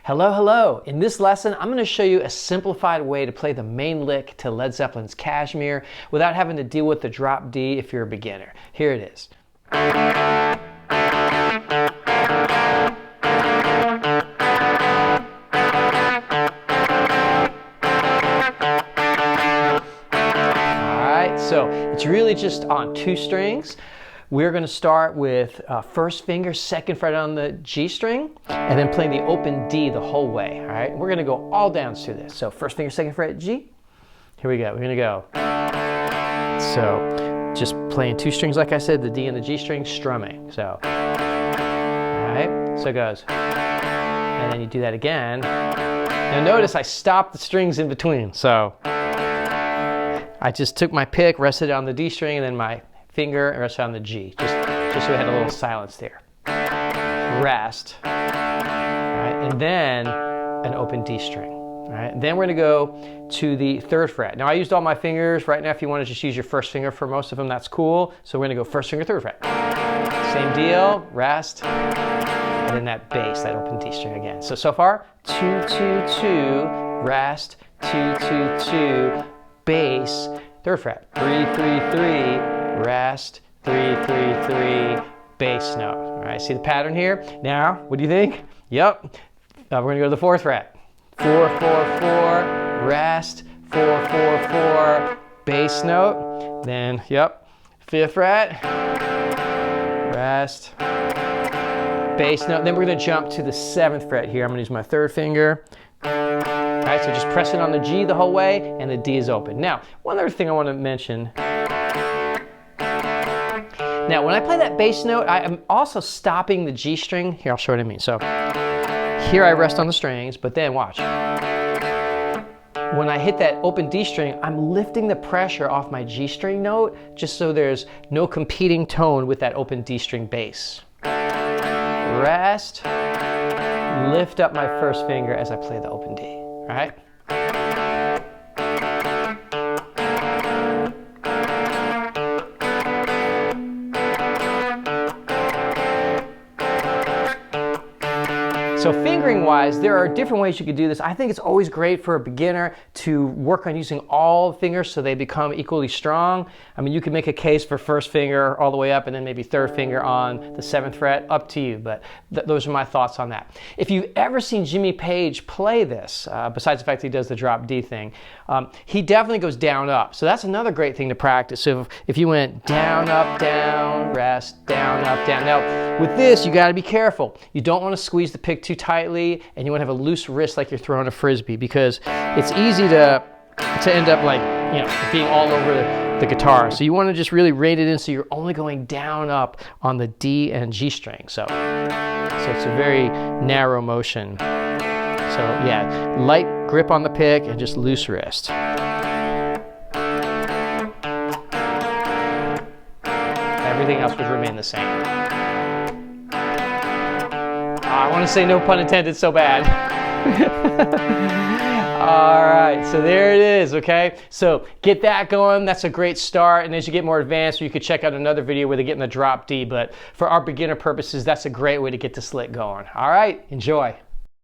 Hello, hello. In this lesson, I'm going to show you a simplified way to play the main lick to Led Zeppelin's Kashmir without having to deal with the drop D if you're a beginner. Here it is. Alright, so it's really just on 2 strings. We're going to start with first finger, 2nd fret on the G string, and then playing the open D the whole way. All right, we're going to go all downs through this. So first finger, 2nd fret G. Here we go. We're going to go. So just playing 2 strings, like I said, the D and the G string, strumming. So, all right, so it goes. And then you do that again. Now notice I stopped the strings in between. So I just took my pick, rested it on the D string, and then my finger and rest on the G, just so we had a little silence there. Rest, all right, and then an open D string. All right, and then we're going to go to the 3rd fret. Now I used all my fingers. Right now, if you want to just use your first finger for most of them, that's cool. So we're going to go first finger, 3rd fret. Same deal, rest, and then that bass, that open D string again. So far, 2, 2, 2, rest, 2, 2, 2, bass, 3rd fret, 3, 3, 3. Rest, 3, 3, 3, bass note. All right, see the pattern here? Now, what do you think? Yep. We're going to go to the 4th fret. 4, 4, 4, rest, 4, 4, 4, bass note. Then, yep, 5th fret, rest, bass note. Then we're going to jump to the 7th fret here. I'm going to use my 3rd finger. All right, so just press it on the G the whole way, and the D is open. Now, one other thing I want to mention. Now, when I play that bass note, I am also stopping the G string. Here, I'll show you what I mean. So here I rest on the strings, but then watch. When I hit that open D string, I'm lifting the pressure off my G string note just so there's no competing tone with that open D string bass. Rest, lift up my first finger as I play the open D, all right? So fingering wise, there are different ways you could do this. I think it's always great for a beginner to work on using all fingers so they become equally strong. I mean, you could make a case for first finger all the way up and then maybe 3rd finger on the 7th fret, up to you, but those are my thoughts on that. If you've ever seen Jimmy Page play this, besides the fact that he does the drop D thing, he definitely goes down, up. So that's another great thing to practice. So if you went down, up, down, rest, down, up, down. Now, with this, you gotta be careful. You don't wanna squeeze the pick too tightly, and you want to have a loose wrist like you're throwing a frisbee, because it's easy to end up like, you know, being all over the guitar. So you want to just really rein it in so you're only going down, up on the D and G string. So it's a very narrow motion. So yeah, light grip on the pick and just loose wrist. Everything else would remain the same. I want to say no pun intended so bad. All right, so there it is, okay? So get that going. That's a great start. And as you get more advanced, you could check out another video where they get in the drop D. But for our beginner purposes, that's a great way to get this lick going. All right, enjoy.